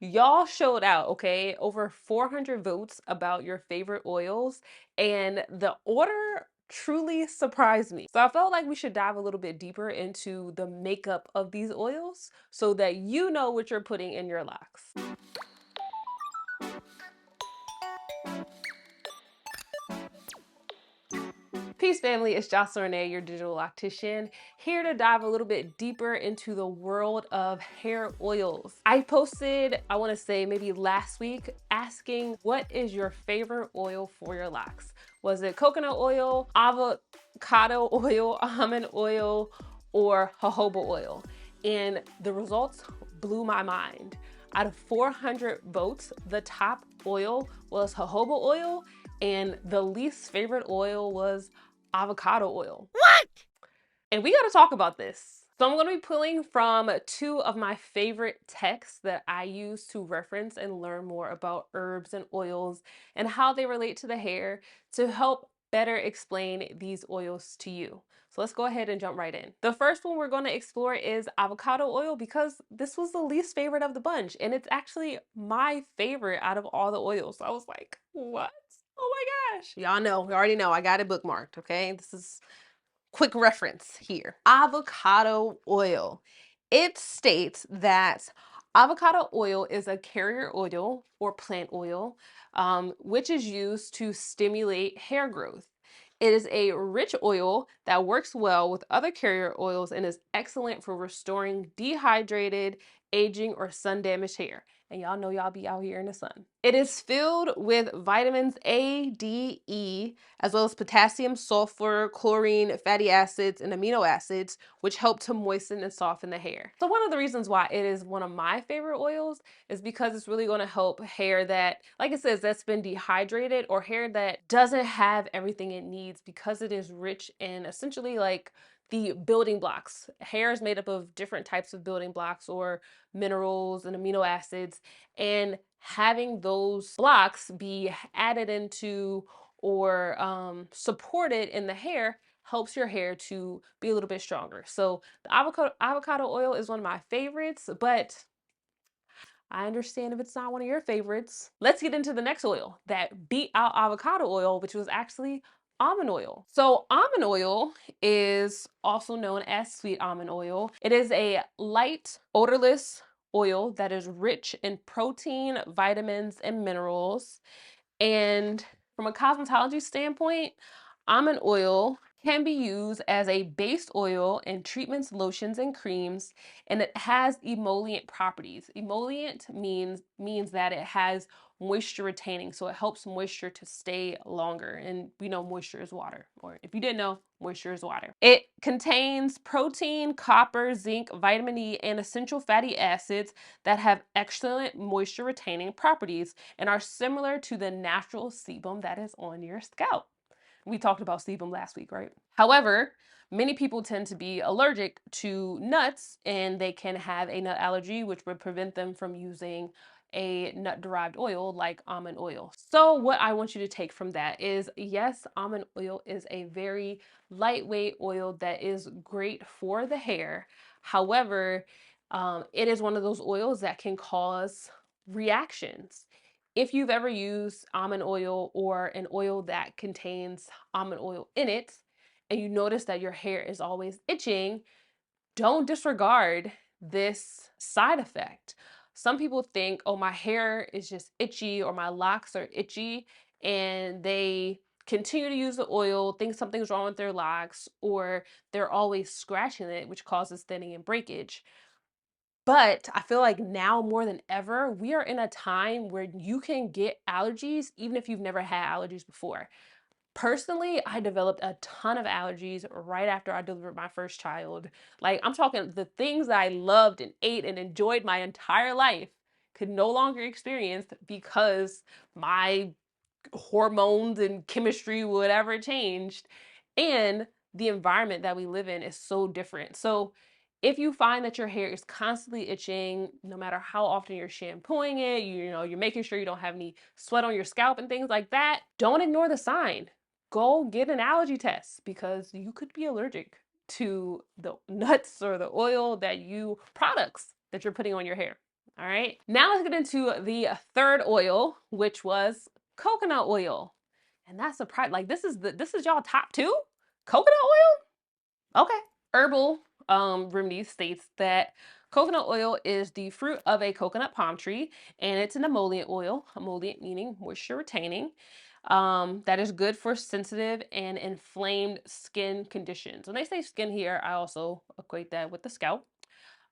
Y'all showed out, okay? Over 400 votes about your favorite oils, and the order truly surprised me. So I felt like we should dive a little bit deeper into the makeup of these oils so that you know what you're putting in your locks. Peace family, it's Jocelyn Renee, your digital loctician, here to dive a little bit deeper into the world of hair oils. I posted, I wanna say maybe last week, asking what is your favorite oil for your locks? Was it coconut oil, avocado oil, almond oil, or jojoba oil? And the results blew my mind. Out of 400 votes, the top oil was jojoba oil, and the least favorite oil was avocado oil. What? And we gotta talk about this. So I'm gonna be pulling from two of my favorite texts that I use to reference and learn more about herbs and oils and how they relate to the hair to help better explain these oils to you. So let's go ahead and jump right in. The first one we're gonna explore is avocado oil because this was the least favorite of the bunch and it's actually my favorite out of all the oils. So I was like, what? Oh my gosh. Y'all know, we already know I got it bookmarked, okay? This is quick reference here. Avocado oil. It states that avocado oil is a carrier oil or plant oil, which is used to stimulate hair growth. It is a rich oil that works well with other carrier oils and is excellent for restoring dehydrated, aging, or sun damaged hair. And y'all know y'all be out here in the sun. It is filled with vitamins A, D, E, as well as potassium, sulfur, chlorine, fatty acids, and amino acids, which help to moisten and soften the hair. So one of the reasons why it is one of my favorite oils is because it's really going to help hair that, like it says, that's been dehydrated or hair that doesn't have everything it needs because it is rich in essentially like the building blocks. Hair is made up of different types of building blocks or minerals and amino acids, and having those blocks be added into or supported in the hair helps your hair to be a little bit stronger. So the avocado oil is one of my favorites, but I understand if it's not one of your favorites. Let's get into the next oil that beat out avocado oil, which was actually almond oil. So almond oil is also known as sweet almond oil. It is a light, odorless oil that is rich in protein, vitamins, and minerals. And from a cosmetology standpoint, almond oil can be used as a base oil in treatments, lotions, and creams, and it has emollient properties. Emollient means that it has moisture retaining, so it helps moisture to stay longer. And we know moisture is water, or if you didn't know, moisture is water. It contains protein, copper, zinc, vitamin E, and essential fatty acids that have excellent moisture retaining properties and are similar to the natural sebum that is on your scalp. We talked about sebum last week, right? However, many people tend to be allergic to nuts and they can have a nut allergy, which would prevent them from using a nut derived oil like almond oil. So, what I want you to take from that is yes, almond oil is a very lightweight oil that is great for the hair. However, it is one of those oils that can cause reactions. If you've ever used almond oil or an oil that contains almond oil in it, and you notice that your hair is always itching, don't disregard this side effect. Some people think, oh, my hair is just itchy or my locks are itchy, and they continue to use the oil, think something's wrong with their locks, or they're always scratching it, which causes thinning and breakage. But I feel like now more than ever, we are in a time where you can get allergies even if you've never had allergies before. Personally, I developed a ton of allergies right after I delivered my first child. Like, I'm talking the things that I loved and ate and enjoyed my entire life could no longer experience because my hormones and chemistry, whatever, changed. And the environment that we live in is so different. So if you find that your hair is constantly itching, no matter how often you're shampooing it, you're making sure you don't have any sweat on your scalp and things like that, don't ignore the sign. Go get an allergy test because you could be allergic to the nuts or the oil that you products that you're putting on your hair. All right, now let's get into the third oil, which was coconut oil. And that's a surprise. Like this is y'all top two? Coconut oil? Okay. Herbal remedy states that coconut oil is the fruit of a coconut palm tree, and it's an emollient oil. Emollient meaning moisture retaining. That is good for sensitive and inflamed skin conditions. When they say skin here, I also equate that with the scalp.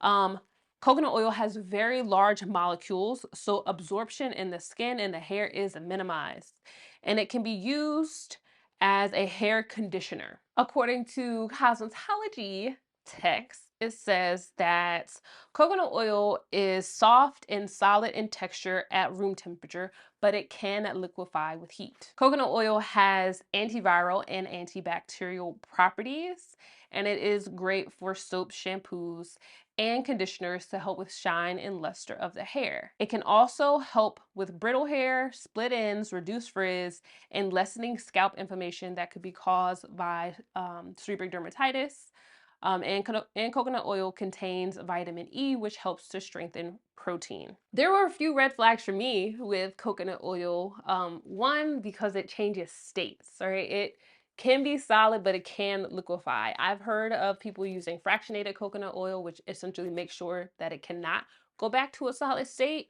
Um, Coconut oil has very large molecules, so absorption in the skin and the hair is minimized, and it can be used as a hair conditioner. According to cosmetology text, it says that coconut oil is soft and solid in texture at room temperature, but it can liquefy with heat. Coconut oil has antiviral and antibacterial properties, and it is great for soap, shampoos, and conditioners to help with shine and luster of the hair. It can also help with brittle hair, split ends, reduce frizz, and lessening scalp inflammation that could be caused by seborrheic dermatitis. And coconut oil contains vitamin E, which helps to strengthen protein. There were a few red flags for me with coconut oil. One, because it changes states, right? It can be solid, but it can liquefy. I've heard of people using fractionated coconut oil, which essentially makes sure that it cannot go back to a solid state.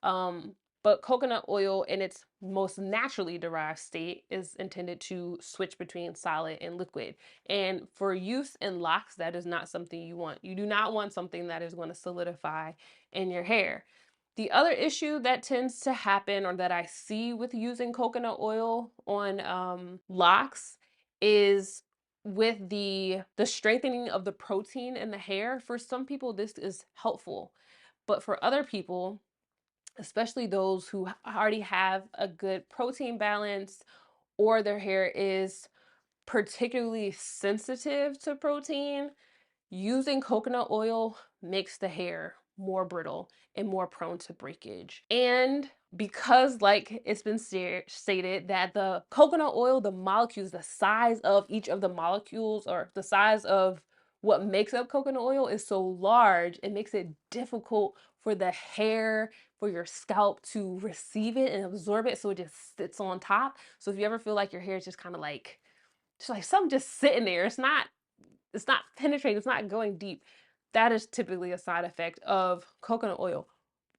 Um, but coconut oil in its most naturally derived state is intended to switch between solid and liquid. And for use in locks, that is not something you want. You do not want something that is going to solidify in your hair. The other issue that tends to happen or that I see with using coconut oil on locks is with the strengthening of the protein in the hair. For some people, this is helpful, but for other people, especially those who already have a good protein balance or their hair is particularly sensitive to protein, using coconut oil makes the hair more brittle and more prone to breakage. And because, like it's been stated, that the coconut oil, the molecules, the size of each of the molecules or the size of what makes up coconut oil is so large, it makes it difficult for the hair, for your scalp to receive it and absorb it, so it just sits on top. So if you ever feel like your hair is just kind of like, just like something just sitting there, it's not penetrating, it's not going deep. That is typically a side effect of coconut oil.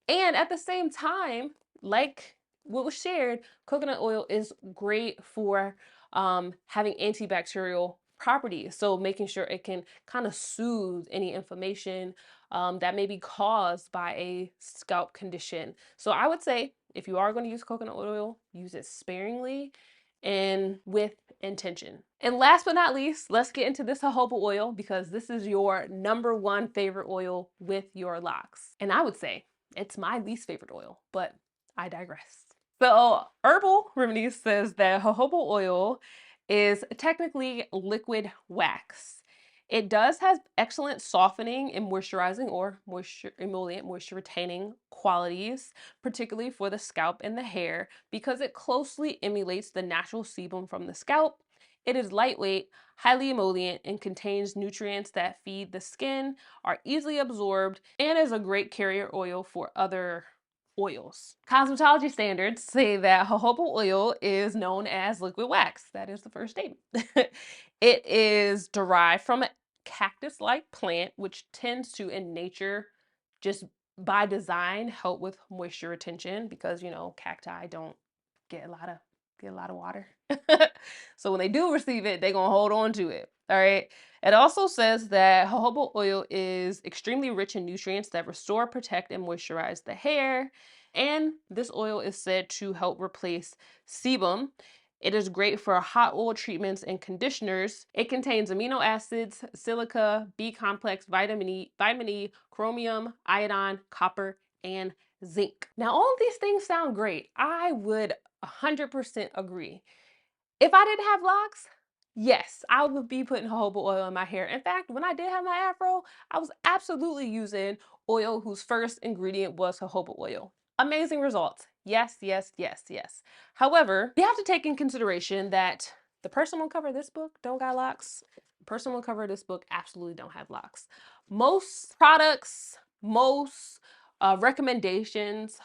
And at the same time, like what was shared, coconut oil is great for having antibacterial properties. So making sure it can kind of soothe any inflammation that may be caused by a scalp condition. So I would say if you are going to use coconut oil, use it sparingly and with intention. And last but not least, let's get into this jojoba oil because this is your number one favorite oil with your locks. And I would say it's my least favorite oil, but I digress. So Herbal Remedies says that jojoba oil is technically liquid wax. It does have excellent softening and moisturizing or emollient, moisture retaining qualities, particularly for the scalp and the hair, because it closely emulates the natural sebum from the scalp. It is lightweight, highly emollient, and contains nutrients that feed the skin, are easily absorbed, and is a great carrier oil for other oils. Cosmetology standards say that jojoba oil is known as liquid wax. That is the first statement. It is derived from a cactus-like plant, which tends to, in nature, just by design, help with moisture retention because cacti don't get a lot of water. So when they do receive it, they're gonna hold on to it. All right. It also says that jojoba oil is extremely rich in nutrients that restore, protect, and moisturize the hair. And this oil is said to help replace sebum. It is great for hot oil treatments and conditioners. It contains amino acids, silica, B complex, vitamin E, chromium, iodine, copper, and zinc. Now, all of these things sound great. I would 100% agree. If I didn't have locks, yes, I would be putting jojoba oil in my hair. In fact, when I did have my afro, I was absolutely using oil whose first ingredient was jojoba oil. Amazing results. Yes, yes, yes, yes. However, you have to take in consideration that the person on cover of this book don't got locks. The person on cover of this book absolutely don't have locks. Most products, most recommendations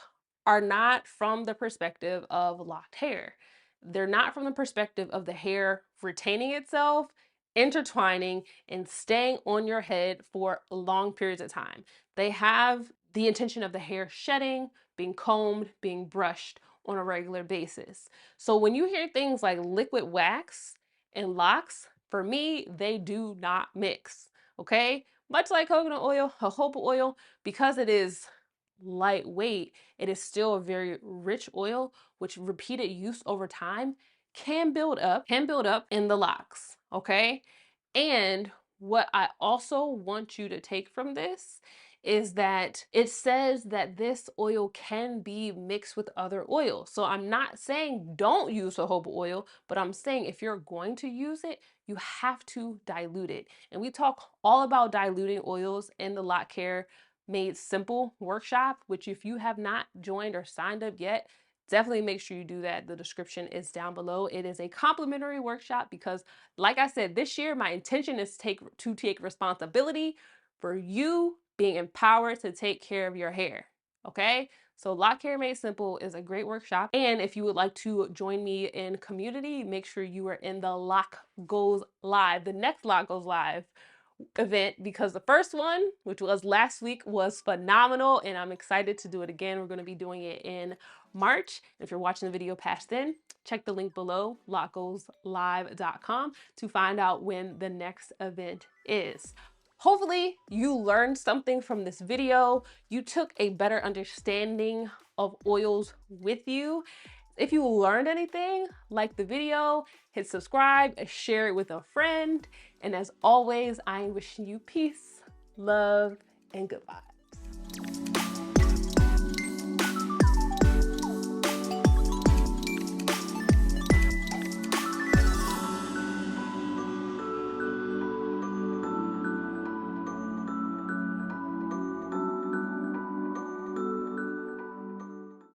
are not from the perspective of locked hair. They're not from the perspective of the hair retaining itself, intertwining, and staying on your head for long periods of time. They have the intention of the hair shedding, being combed, being brushed on a regular basis. So when you hear things like liquid wax and locks, for me, they do not mix. Okay? Much like coconut oil, jojoba oil, because it is lightweight, it is still a very rich oil, which repeated use over time can build up in the locks. Okay. And what I also want you to take from this is that it says that this oil can be mixed with other oils. So I'm not saying don't use jojoba oil, but I'm saying if you're going to use it, you have to dilute it. And we talk all about diluting oils in the Lock Care Made Simple workshop, which if you have not joined or signed up yet, definitely make sure you do that. The description is down below. It is a complimentary workshop because, like I said, this year my intention is to take responsibility for you being empowered to take care of your hair. Okay? So Lock Care Made Simple is a great workshop. And if you would like to join me in community, make sure you are in the Lock Goes Live, the next Lock Goes Live event, because the first one, which was last week, was phenomenal and I'm excited to do it again. We're going to be doing it in March. If you're watching the video past then, check the link below, locslive.com, to find out when the next event is. Hopefully you learned something from this video. You took a better understanding of oils with you. If you learned anything, like the video, hit subscribe, share it with a friend. And as always, I am wishing you peace, love, and goodbye.